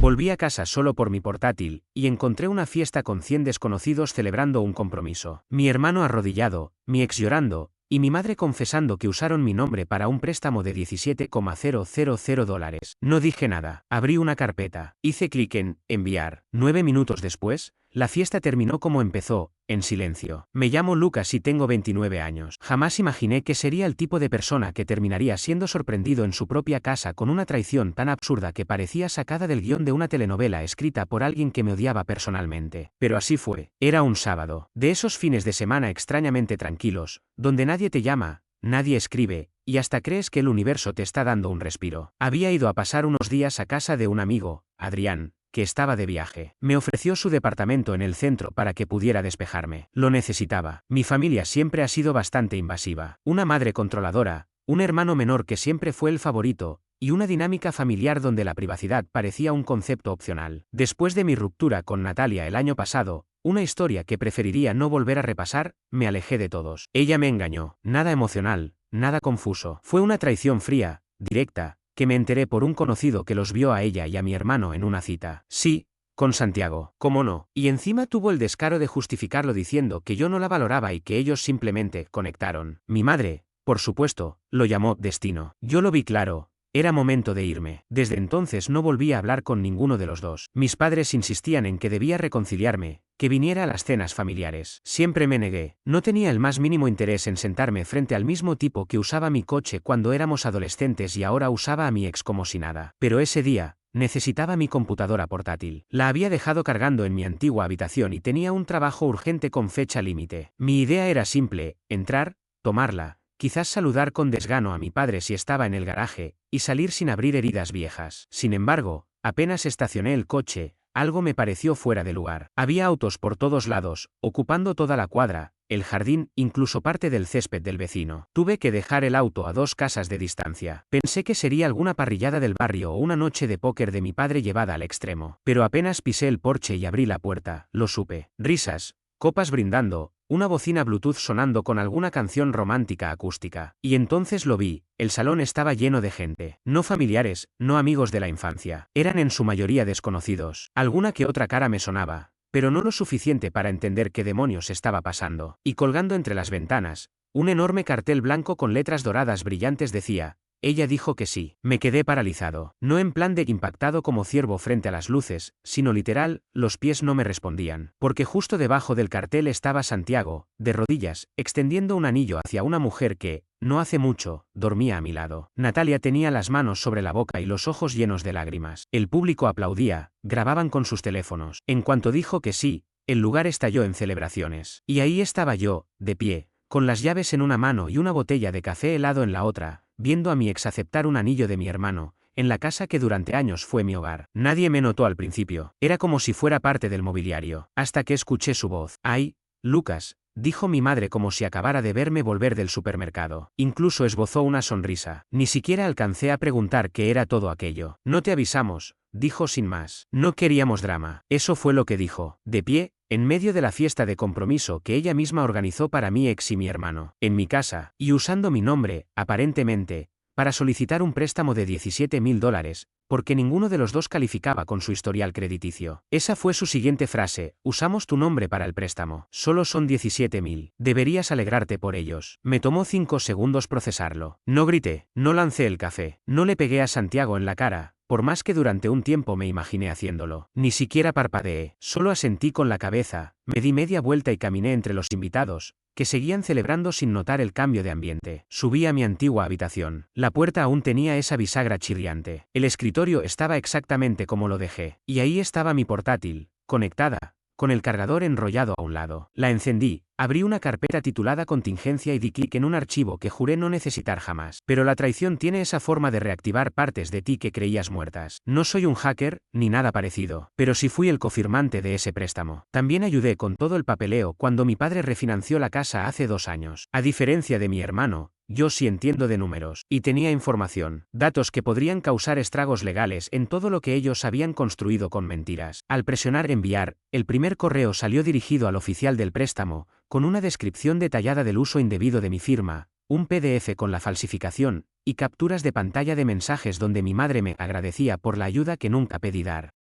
Volví a casa solo por mi portátil, y encontré una fiesta con 100 desconocidos celebrando un compromiso. Mi hermano arrodillado, mi ex llorando, y mi madre confesando que usaron mi nombre para un préstamo de $17,000. No dije nada. Abrí una carpeta. Hice clic en enviar. 9 minutos después, la fiesta terminó como empezó, en silencio. Me llamo Lucas y tengo 29 años. Jamás imaginé que sería el tipo de persona que terminaría siendo sorprendido en su propia casa con una traición tan absurda que parecía sacada del guión de una telenovela escrita por alguien que me odiaba personalmente. Pero así fue. Era un sábado. De esos fines de semana extrañamente tranquilos, donde nadie te llama, nadie escribe, y hasta crees que el universo te está dando un respiro. Había ido a pasar unos días a casa de un amigo, Adrián, que estaba de viaje. Me ofreció su departamento en el centro para que pudiera despejarme. Lo necesitaba. Mi familia siempre ha sido bastante invasiva. Una madre controladora, un hermano menor que siempre fue el favorito, y una dinámica familiar donde la privacidad parecía un concepto opcional. Después de mi ruptura con Natalia el año pasado, una historia que preferiría no volver a repasar, me alejé de todos. Ella me engañó. Nada emocional, nada confuso. Fue una traición fría, directa, que me enteré por un conocido que los vio a ella y a mi hermano en una cita. Sí, con Santiago. ¿Cómo no? Y encima tuvo el descaro de justificarlo diciendo que yo no la valoraba y que ellos simplemente conectaron. Mi madre, por supuesto, lo llamó destino. Yo lo vi claro. Era momento de irme. Desde entonces no volví a hablar con ninguno de los dos. Mis padres insistían en que debía reconciliarme, que viniera a las cenas familiares. Siempre me negué. No tenía el más mínimo interés en sentarme frente al mismo tipo que usaba mi coche cuando éramos adolescentes y ahora usaba a mi ex como si nada. Pero ese día, necesitaba mi computadora portátil. La había dejado cargando en mi antigua habitación y tenía un trabajo urgente con fecha límite. Mi idea era simple: entrar, tomarla, quizás saludar con desgano a mi padre si estaba en el garaje, y salir sin abrir heridas viejas. Sin embargo, apenas estacioné el coche, algo me pareció fuera de lugar. Había autos por todos lados, ocupando toda la cuadra, el jardín, incluso parte del césped del vecino. Tuve que dejar el auto a 2 casas de distancia. Pensé que sería alguna parrillada del barrio o una noche de póker de mi padre llevada al extremo. Pero apenas pisé el porche y abrí la puerta, lo supe. Risas, copas brindando, una bocina Bluetooth sonando con alguna canción romántica acústica. Y entonces lo vi, el salón estaba lleno de gente. No familiares, no amigos de la infancia. Eran en su mayoría desconocidos. Alguna que otra cara me sonaba, pero no lo suficiente para entender qué demonios estaba pasando. Y colgando entre las ventanas, un enorme cartel blanco con letras doradas brillantes decía: ella dijo que sí. Me quedé paralizado. No en plan de impactado como ciervo frente a las luces, sino literal, los pies no me respondían. Porque justo debajo del cartel estaba Santiago, de rodillas, extendiendo un anillo hacia una mujer que, no hace mucho, dormía a mi lado. Natalia tenía las manos sobre la boca y los ojos llenos de lágrimas. El público aplaudía, grababan con sus teléfonos. En cuanto dijo que sí, el lugar estalló en celebraciones. Y ahí estaba yo, de pie, con las llaves en una mano y una botella de café helado en la otra, viendo a mi ex aceptar un anillo de mi hermano, en la casa que durante años fue mi hogar. Nadie me notó al principio. Era como si fuera parte del mobiliario. Hasta que escuché su voz. «Ay, Lucas», dijo mi madre como si acabara de verme volver del supermercado. Incluso esbozó una sonrisa. Ni siquiera alcancé a preguntar qué era todo aquello. «No te avisamos», dijo sin más. «No queríamos drama». Eso fue lo que dijo. De pie, en medio de la fiesta de compromiso que ella misma organizó para mi ex y mi hermano, en mi casa, y usando mi nombre, aparentemente, para solicitar un préstamo de $17,000, porque ninguno de los dos calificaba con su historial crediticio. Esa fue su siguiente frase: «Usamos tu nombre para el préstamo. Solo son 17,000. Deberías alegrarte por ellos». Me tomó 5 segundos procesarlo. No grité, no lancé el café, no le pegué a Santiago en la cara, por más que durante un tiempo me imaginé haciéndolo. Ni siquiera parpadeé, solo asentí con la cabeza, me di media vuelta y caminé entre los invitados, que seguían celebrando sin notar el cambio de ambiente. Subí a mi antigua habitación. La puerta aún tenía esa bisagra chirriante. El escritorio estaba exactamente como lo dejé. Y ahí estaba mi portátil, conectada, con el cargador enrollado a un lado. La encendí, abrí una carpeta titulada Contingencia y di clic en un archivo que juré no necesitar jamás. Pero la traición tiene esa forma de reactivar partes de ti que creías muertas. No soy un hacker, ni nada parecido, pero sí fui el cofirmante de ese préstamo. También ayudé con todo el papeleo cuando mi padre refinanció la casa hace 2 años. A diferencia de mi hermano, yo sí entiendo de números, y tenía información, datos que podrían causar estragos legales en todo lo que ellos habían construido con mentiras. Al presionar enviar, el primer correo salió dirigido al oficial del préstamo, con una descripción detallada del uso indebido de mi firma, un PDF con la falsificación, y capturas de pantalla de mensajes donde mi madre me agradecía por la ayuda que nunca pedí dar.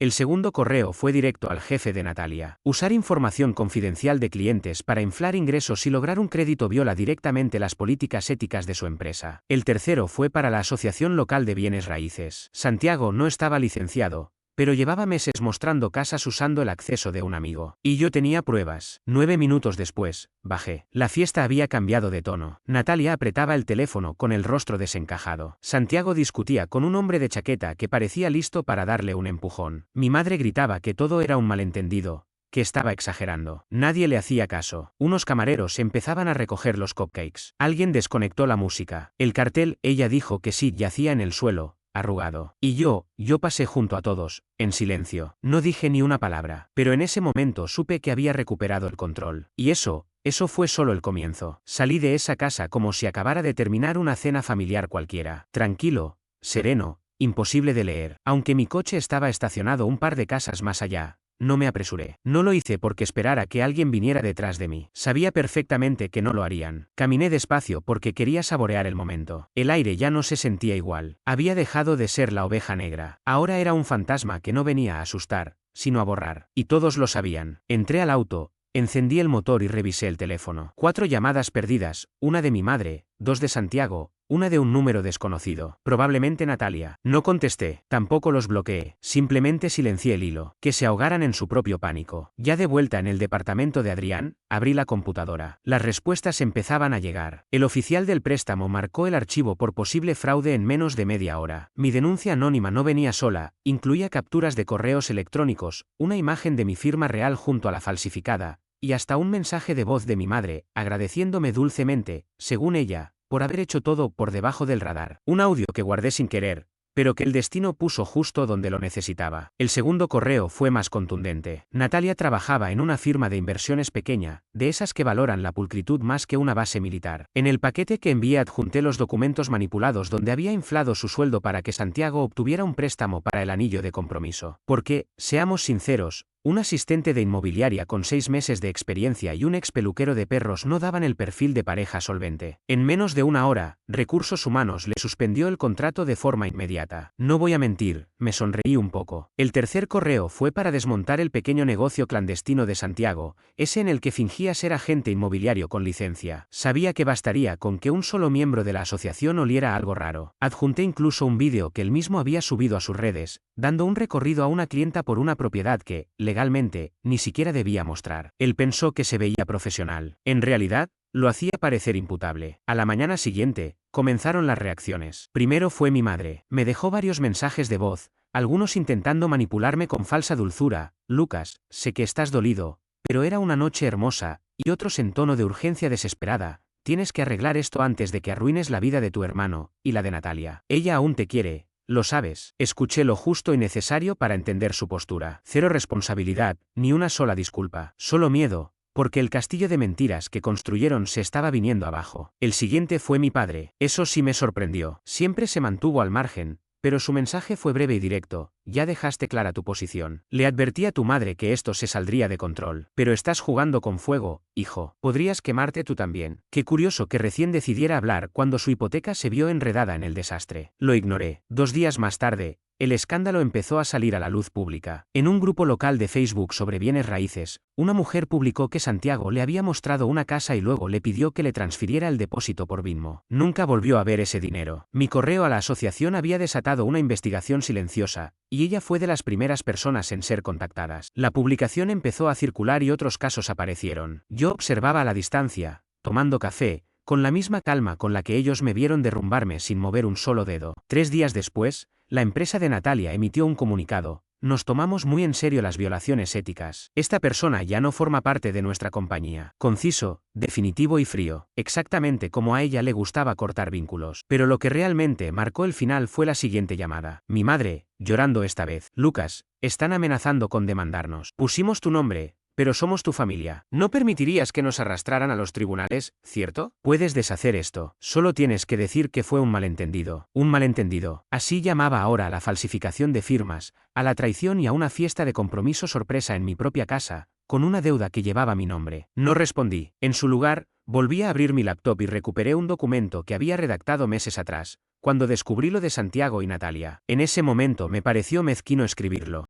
El segundo correo fue directo al jefe de Natalia. Usar información confidencial de clientes para inflar ingresos y lograr un crédito viola directamente las políticas éticas de su empresa. El tercero fue para la Asociación Local de Bienes Raíces. Santiago no estaba licenciado, pero llevaba meses mostrando casas usando el acceso de un amigo. Y yo tenía pruebas. 9 minutos después, bajé. La fiesta había cambiado de tono. Natalia apretaba el teléfono con el rostro desencajado. Santiago discutía con un hombre de chaqueta que parecía listo para darle un empujón. Mi madre gritaba que todo era un malentendido, que estaba exagerando. Nadie le hacía caso. Unos camareros empezaban a recoger los cupcakes. Alguien desconectó la música. El cartel, ella dijo que sí, yacía en el suelo, arrugado. Y yo pasé junto a todos, en silencio. No dije ni una palabra. Pero en ese momento supe que había recuperado el control. Y eso fue solo el comienzo. Salí de esa casa como si acabara de terminar una cena familiar cualquiera. Tranquilo, sereno, imposible de leer. Aunque mi coche estaba estacionado un par de casas más allá, no me apresuré. No lo hice porque esperara que alguien viniera detrás de mí. Sabía perfectamente que no lo harían. Caminé despacio porque quería saborear el momento. El aire ya no se sentía igual. Había dejado de ser la oveja negra. Ahora era un fantasma que no venía a asustar, sino a borrar. Y todos lo sabían. Entré al auto, encendí el motor y revisé el teléfono. 4 llamadas perdidas, una de mi madre, 2 de Santiago, una de un número desconocido, probablemente Natalia. No contesté, tampoco los bloqueé, simplemente silencié el hilo, que se ahogaran en su propio pánico. Ya de vuelta en el departamento de Adrián, abrí la computadora. Las respuestas empezaban a llegar. El oficial del préstamo marcó el archivo por posible fraude en menos de media hora. Mi denuncia anónima no venía sola, incluía capturas de correos electrónicos, una imagen de mi firma real junto a la falsificada, y hasta un mensaje de voz de mi madre, agradeciéndome dulcemente, según ella, por haber hecho todo por debajo del radar. Un audio que guardé sin querer, pero que el destino puso justo donde lo necesitaba. El segundo correo fue más contundente. Natalia trabajaba en una firma de inversiones pequeña, de esas que valoran la pulcritud más que una base militar. En el paquete que envié adjunté los documentos manipulados donde había inflado su sueldo para que Santiago obtuviera un préstamo para el anillo de compromiso. Porque, seamos sinceros, un asistente de inmobiliaria con 6 meses de experiencia y un ex peluquero de perros no daban el perfil de pareja solvente. En menos de una hora, Recursos Humanos le suspendió el contrato de forma inmediata. No voy a mentir, me sonreí un poco. El tercer correo fue para desmontar el pequeño negocio clandestino de Santiago, ese en el que fingía ser agente inmobiliario con licencia. Sabía que bastaría con que un solo miembro de la asociación oliera algo raro. Adjunté incluso un vídeo que él mismo había subido a sus redes, dando un recorrido a una clienta por una propiedad que, legalmente, ni siquiera debía mostrar. Él pensó que se veía profesional. En realidad, lo hacía parecer imputable. A la mañana siguiente, comenzaron las reacciones. Primero fue mi madre. Me dejó varios mensajes de voz, algunos intentando manipularme con falsa dulzura. Lucas, sé que estás dolido, pero era una noche hermosa, y otros en tono de urgencia desesperada. Tienes que arreglar esto antes de que arruines la vida de tu hermano, y la de Natalia. Ella aún te quiere. Lo sabes. Escuché lo justo y necesario para entender su postura. Cero responsabilidad, ni una sola disculpa. Solo miedo, porque el castillo de mentiras que construyeron se estaba viniendo abajo. El siguiente fue mi padre. Eso sí me sorprendió. Siempre se mantuvo al margen, pero su mensaje fue breve y directo. Ya dejaste clara tu posición. Le advertí a tu madre que esto se saldría de control. Pero estás jugando con fuego, hijo. Podrías quemarte tú también. Qué curioso que recién decidiera hablar cuando su hipoteca se vio enredada en el desastre. Lo ignoré. 2 días más tarde, el escándalo empezó a salir a la luz pública. En un grupo local de Facebook sobre bienes raíces, una mujer publicó que Santiago le había mostrado una casa y luego le pidió que le transfiriera el depósito por Venmo. Nunca volvió a ver ese dinero. Mi correo a la asociación había desatado una investigación silenciosa, y ella fue de las primeras personas en ser contactadas. La publicación empezó a circular y otros casos aparecieron. Yo observaba a la distancia, tomando café, con la misma calma con la que ellos me vieron derrumbarme sin mover un solo dedo. 3 días después, la empresa de Natalia emitió un comunicado. Nos tomamos muy en serio las violaciones éticas. Esta persona ya no forma parte de nuestra compañía. Conciso, definitivo y frío. Exactamente como a ella le gustaba cortar vínculos. Pero lo que realmente marcó el final fue la siguiente llamada. Mi madre, llorando esta vez. Lucas, están amenazando con demandarnos. Pusimos tu nombre, pero somos tu familia. No permitirías que nos arrastraran a los tribunales, ¿cierto? Puedes deshacer esto. Solo tienes que decir que fue un malentendido. Un malentendido. Así llamaba ahora a la falsificación de firmas, a la traición y a una fiesta de compromiso sorpresa en mi propia casa, con una deuda que llevaba mi nombre. No respondí. En su lugar, volví a abrir mi laptop y recuperé un documento que había redactado meses atrás, cuando descubrí lo de Santiago y Natalia. En ese momento me pareció mezquino escribirlo.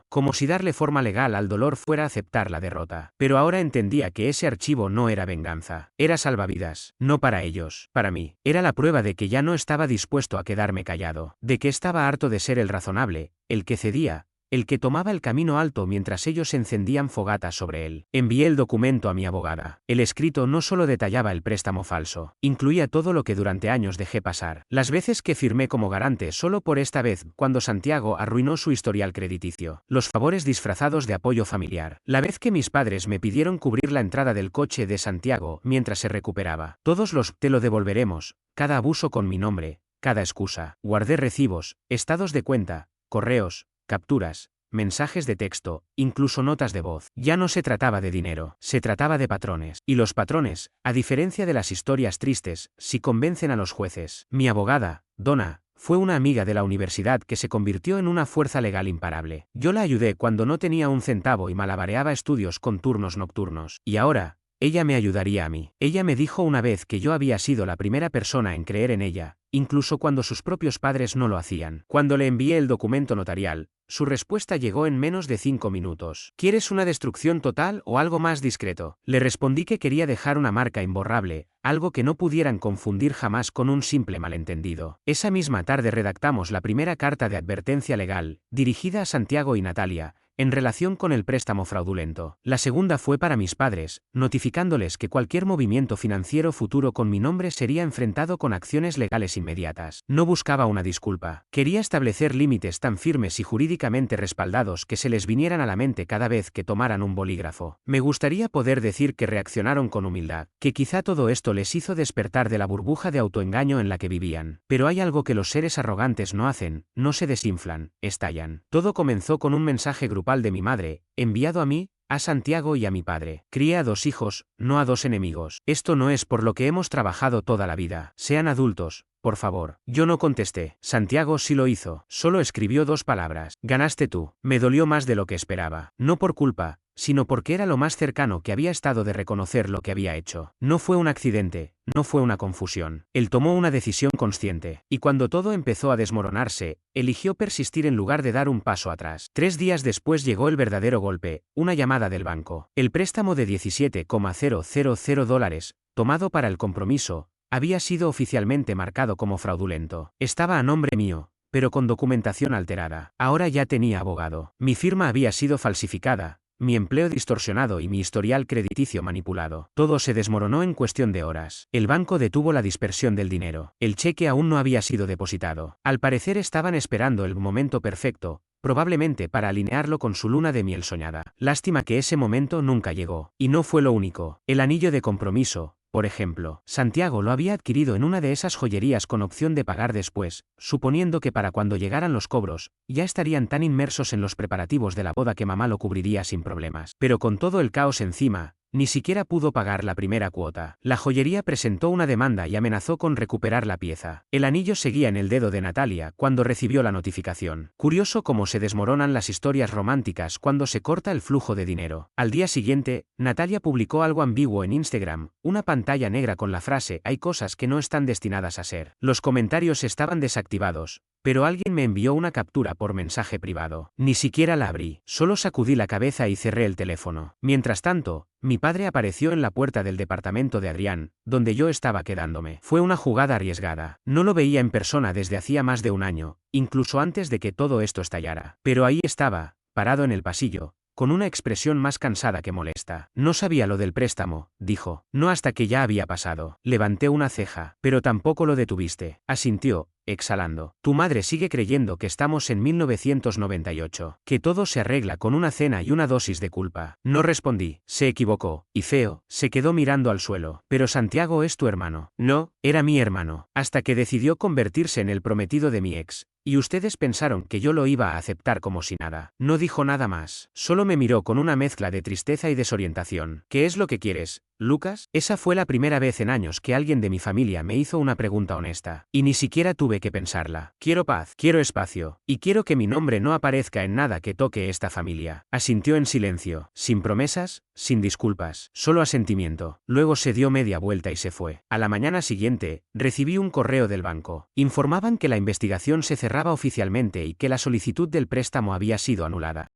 como si darle forma legal al dolor fuera aceptar la derrota. Pero ahora entendía que ese archivo no era venganza, era salvavidas, no para ellos, para mí. Era la prueba de que ya no estaba dispuesto a quedarme callado, de que estaba harto de ser el razonable, el que cedía, el que tomaba el camino alto mientras ellos encendían fogatas sobre él. Envié el documento a mi abogada. El escrito no solo detallaba el préstamo falso, incluía todo lo que durante años dejé pasar. Las veces que firmé como garante solo por esta vez cuando Santiago arruinó su historial crediticio. Los favores disfrazados de apoyo familiar. La vez que mis padres me pidieron cubrir la entrada del coche de Santiago mientras se recuperaba. Todos los te lo devolveremos, cada abuso con mi nombre, cada excusa. Guardé recibos, estados de cuenta, correos, capturas, mensajes de texto, incluso notas de voz. Ya no se trataba de dinero, se trataba de patrones. Y los patrones, a diferencia de las historias tristes, sí convencen a los jueces. Mi abogada, Donna, fue una amiga de la universidad que se convirtió en una fuerza legal imparable. Yo la ayudé cuando no tenía un centavo y malabareaba estudios con turnos nocturnos. Y ahora, ella me ayudaría a mí. Ella me dijo una vez que yo había sido la primera persona en creer en ella, incluso cuando sus propios padres no lo hacían. Cuando le envié el documento notarial, su respuesta llegó en menos de 5 minutos. ¿Quieres una destrucción total o algo más discreto? Le respondí que quería dejar una marca imborrable, algo que no pudieran confundir jamás con un simple malentendido. Esa misma tarde redactamos la primera carta de advertencia legal, dirigida a Santiago y Natalia, en relación con el préstamo fraudulento. La segunda fue para mis padres, notificándoles que cualquier movimiento financiero futuro con mi nombre sería enfrentado con acciones legales inmediatas. No buscaba una disculpa. Quería establecer límites tan firmes y jurídicamente respaldados que se les vinieran a la mente cada vez que tomaran un bolígrafo. Me gustaría poder decir que reaccionaron con humildad, que quizá todo esto les hizo despertar de la burbuja de autoengaño en la que vivían. Pero hay algo que los seres arrogantes no hacen, no se desinflan, estallan. Todo comenzó con un mensaje grupal de mi madre, enviado a mí, a Santiago y a mi padre. Crié a 2 hijos, no a 2 enemigos. Esto no es por lo que hemos trabajado toda la vida. Sean adultos, por favor. Yo no contesté. Santiago sí lo hizo. Solo escribió 2 palabras. Ganaste tú. Me dolió más de lo que esperaba. No por culpa, sino porque era lo más cercano que había estado de reconocer lo que había hecho. No fue un accidente, no fue una confusión. Él tomó una decisión consciente. Y cuando todo empezó a desmoronarse, eligió persistir en lugar de dar un paso atrás. 3 días después llegó el verdadero golpe, una llamada del banco. El préstamo de $17,000, tomado para el compromiso, había sido oficialmente marcado como fraudulento. Estaba a nombre mío, pero con documentación alterada. Ahora ya tenía abogado. Mi firma había sido falsificada, mi empleo distorsionado y mi historial crediticio manipulado. Todo se desmoronó en cuestión de horas. El banco detuvo la dispersión del dinero. El cheque aún no había sido depositado. Al parecer estaban esperando el momento perfecto, probablemente para alinearlo con su luna de miel soñada. Lástima que ese momento nunca llegó. Y no fue lo único. El anillo de compromiso, por ejemplo, Santiago lo había adquirido en una de esas joyerías con opción de pagar después, suponiendo que para cuando llegaran los cobros, ya estarían tan inmersos en los preparativos de la boda que mamá lo cubriría sin problemas. Pero con todo el caos encima, ni siquiera pudo pagar la primera cuota. La joyería presentó una demanda y amenazó con recuperar la pieza. El anillo seguía en el dedo de Natalia cuando recibió la notificación. Curioso cómo se desmoronan las historias románticas cuando se corta el flujo de dinero. Al día siguiente, Natalia publicó algo ambiguo en Instagram, una pantalla negra con la frase «Hay cosas que no están destinadas a ser». Los comentarios estaban desactivados, pero alguien me envió una captura por mensaje privado. Ni siquiera la abrí, solo sacudí la cabeza y cerré el teléfono. Mientras tanto, mi padre apareció en la puerta del departamento de Adrián, donde yo estaba quedándome. Fue una jugada arriesgada. No lo veía en persona desde hacía más de un año, incluso antes de que todo esto estallara. Pero ahí estaba, parado en el pasillo, con una expresión más cansada que molesta. No sabía lo del préstamo, dijo. No hasta que ya había pasado. Levanté una ceja. Pero tampoco lo detuviste. Asintió, exhalando. Tu madre sigue creyendo que estamos en 1998. Que todo se arregla con una cena y una dosis de culpa. No respondí. Se equivocó. Y feo, se quedó mirando al suelo. Pero Santiago es tu hermano. No, era mi hermano. Hasta que decidió convertirse en el prometido de mi ex. Y ustedes pensaron que yo lo iba a aceptar como si nada. No dijo nada más. Solo me miró con una mezcla de tristeza y desorientación. ¿Qué es lo que quieres, Lucas? Esa fue la primera vez en años que alguien de mi familia me hizo una pregunta honesta. Y ni siquiera tuve que pensarla. Quiero paz, quiero espacio. Y quiero que mi nombre no aparezca en nada que toque esta familia. Asintió en silencio, sin promesas, sin disculpas, solo asentimiento. Luego se dio media vuelta y se fue. A la mañana siguiente, recibí un correo del banco. Informaban que la investigación se cerraba oficialmente y que la solicitud del préstamo había sido anulada.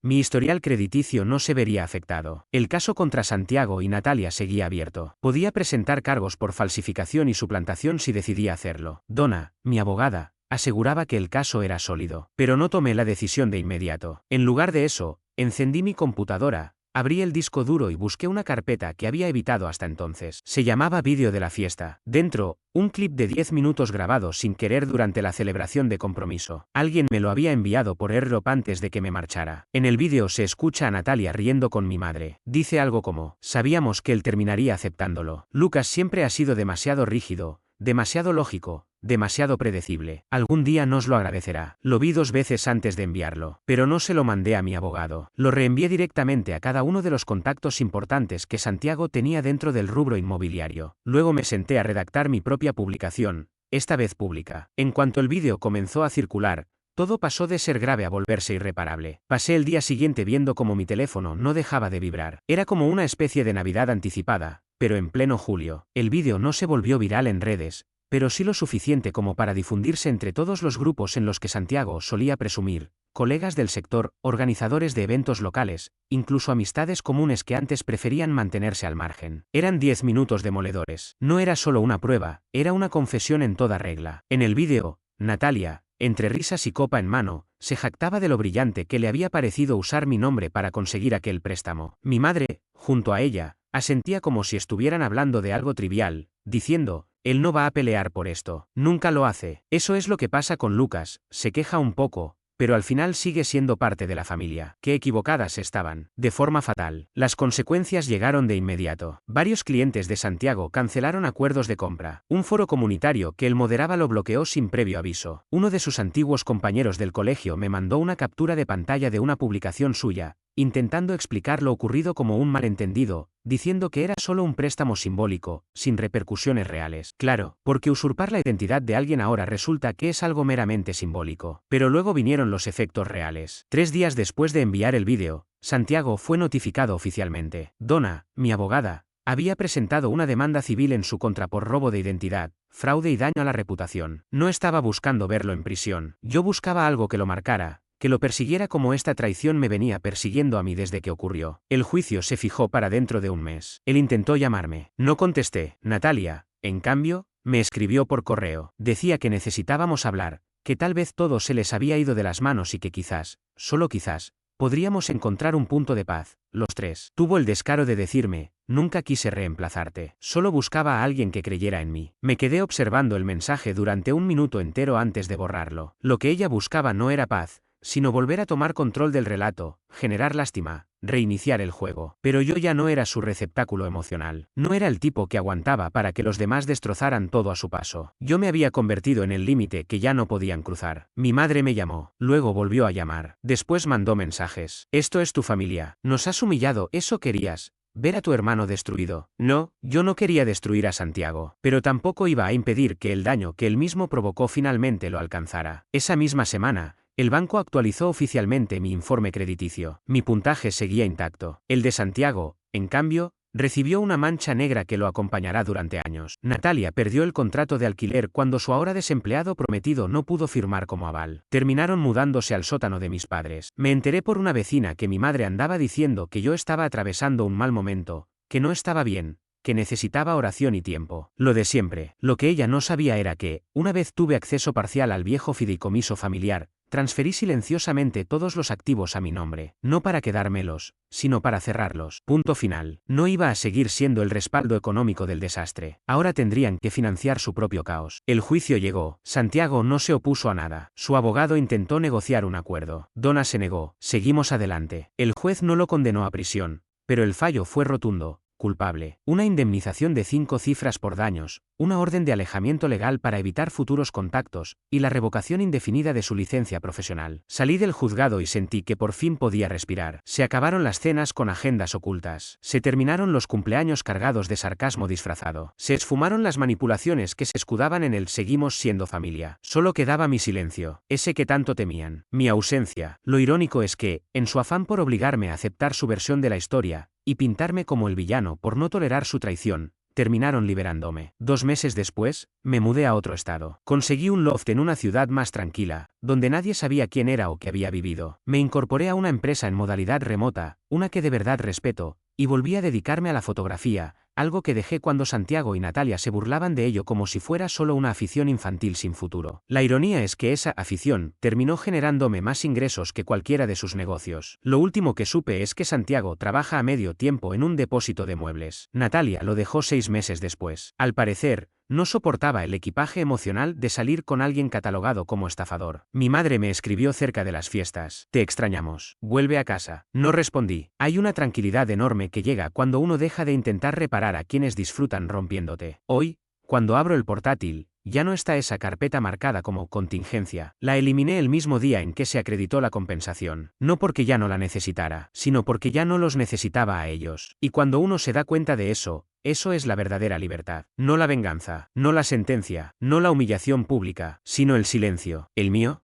mi historial crediticio no se vería afectado. El caso contra Santiago y Natalia seguía abierto. Podía presentar cargos por falsificación y suplantación si decidía hacerlo. Donna, mi abogada, aseguraba que el caso era sólido. Pero no tomé la decisión de inmediato. En lugar de eso, encendí mi computadora, abrí el disco duro y busqué una carpeta que había evitado hasta entonces. Se llamaba Vídeo de la fiesta. Dentro, un clip de 10 minutos grabado sin querer durante la celebración de compromiso. Alguien me lo había enviado por AirDrop antes de que me marchara. En el vídeo se escucha a Natalia riendo con mi madre. Dice algo como: sabíamos que él terminaría aceptándolo. Lucas siempre ha sido demasiado rígido, demasiado lógico, demasiado predecible. Algún día nos lo agradecerá. Lo vi 2 veces antes de enviarlo, pero no se lo mandé a mi abogado. Lo reenvié directamente a cada uno de los contactos importantes que Santiago tenía dentro del rubro inmobiliario. Luego me senté a redactar mi propia publicación, esta vez pública. En cuanto el vídeo comenzó a circular, todo pasó de ser grave a volverse irreparable. Pasé el día siguiente viendo cómo mi teléfono no dejaba de vibrar. Era como una especie de Navidad anticipada, pero en pleno julio. El vídeo no se volvió viral en redes, pero sí lo suficiente como para difundirse entre todos los grupos en los que Santiago solía presumir, colegas del sector, organizadores de eventos locales, incluso amistades comunes que antes preferían mantenerse al margen. Eran 10 minutos demoledores. No era solo una prueba, era una confesión en toda regla. En el vídeo, Natalia, entre risas y copa en mano, se jactaba de lo brillante que le había parecido usar mi nombre para conseguir aquel préstamo. Mi madre, junto a ella, asentía como si estuvieran hablando de algo trivial, diciendo: él no va a pelear por esto. Nunca lo hace. Eso es lo que pasa con Lucas, se queja un poco, pero al final sigue siendo parte de la familia. Qué equivocadas estaban. De forma fatal. Las consecuencias llegaron de inmediato. Varios clientes de Santiago cancelaron acuerdos de compra. Un foro comunitario que él moderaba lo bloqueó sin previo aviso. Uno de sus antiguos compañeros del colegio me mandó una captura de pantalla de una publicación suya, intentando explicar lo ocurrido como un malentendido, diciendo que era solo un préstamo simbólico, sin repercusiones reales. Claro, porque usurpar la identidad de alguien ahora resulta que es algo meramente simbólico. Pero luego vinieron los efectos reales. 3 días después de enviar el vídeo, Santiago fue notificado oficialmente. Donna, mi abogada, había presentado una demanda civil en su contra por robo de identidad, fraude y daño a la reputación. No estaba buscando verlo en prisión. Yo buscaba algo que lo marcara, que lo persiguiera como esta traición me venía persiguiendo a mí desde que ocurrió. El juicio se fijó para dentro de un mes. Él intentó llamarme. No contesté. Natalia, en cambio, me escribió por correo. Decía que necesitábamos hablar, que tal vez todo se les había ido de las manos y que quizás, solo quizás, podríamos encontrar un punto de paz, los 3. Tuvo el descaro de decirme: nunca quise reemplazarte. Solo buscaba a alguien que creyera en mí. Me quedé observando el mensaje durante 1 minuto entero antes de borrarlo. Lo que ella buscaba no era paz, sino volver a tomar control del relato, generar lástima, reiniciar el juego. Pero yo ya no era su receptáculo emocional. No era el tipo que aguantaba para que los demás destrozaran todo a su paso. Yo me había convertido en el límite que ya no podían cruzar. Mi madre me llamó, luego volvió a llamar. Después mandó mensajes. Esto es tu familia. Nos has humillado. ¿Eso querías? ¿Ver a tu hermano destruido? No, yo no quería destruir a Santiago, pero tampoco iba a impedir que el daño que él mismo provocó finalmente lo alcanzara. Esa misma semana, el banco actualizó oficialmente mi informe crediticio. Mi puntaje seguía intacto. El de Santiago, en cambio, recibió una mancha negra que lo acompañará durante años. Natalia perdió el contrato de alquiler cuando su ahora desempleado prometido no pudo firmar como aval. Terminaron mudándose al sótano de mis padres. Me enteré por una vecina que mi madre andaba diciendo que yo estaba atravesando un mal momento, que no estaba bien, que necesitaba oración y tiempo. Lo de siempre. Lo que ella no sabía era que, una vez tuve acceso parcial al viejo fideicomiso familiar, transferí silenciosamente todos los activos a mi nombre, no para quedármelos, sino para cerrarlos. Punto final. No iba a seguir siendo el respaldo económico del desastre. Ahora tendrían que financiar su propio caos. El juicio llegó. Santiago no se opuso a nada. Su abogado intentó negociar un acuerdo. Donna se negó. Seguimos adelante. El juez no lo condenó a prisión, pero el fallo fue rotundo. Culpable. Una indemnización de 5 cifras por daños, una orden de alejamiento legal para evitar futuros contactos, y la revocación indefinida de su licencia profesional. Salí del juzgado y sentí que por fin podía respirar. Se acabaron las cenas con agendas ocultas. Se terminaron los cumpleaños cargados de sarcasmo disfrazado. Se esfumaron las manipulaciones que se escudaban en el "seguimos siendo familia". Solo quedaba mi silencio, ese que tanto temían. Mi ausencia. Lo irónico es que, en su afán por obligarme a aceptar su versión de la historia, y pintarme como el villano por no tolerar su traición, terminaron liberándome. 2 meses después, me mudé a otro estado. Conseguí un loft en una ciudad más tranquila, donde nadie sabía quién era o qué había vivido. Me incorporé a una empresa en modalidad remota, una que de verdad respeto, y volví a dedicarme a la fotografía, algo que dejé cuando Santiago y Natalia se burlaban de ello como si fuera solo una afición infantil sin futuro. La ironía es que esa afición terminó generándome más ingresos que cualquiera de sus negocios. Lo último que supe es que Santiago trabaja a medio tiempo en un depósito de muebles. Natalia lo dejó 6 meses después. Al parecer, no soportaba el equipaje emocional de salir con alguien catalogado como estafador. Mi madre me escribió cerca de las fiestas. Te extrañamos. Vuelve a casa. No respondí. Hay una tranquilidad enorme que llega cuando uno deja de intentar reparar a quienes disfrutan rompiéndote. Hoy, cuando abro el portátil, ya no está esa carpeta marcada como contingencia. La eliminé el mismo día en que se acreditó la compensación. No porque ya no la necesitara, sino porque ya no los necesitaba a ellos. Y cuando uno se da cuenta de eso es la verdadera libertad. No la venganza, no la sentencia, no la humillación pública, sino el silencio. ¿El mío?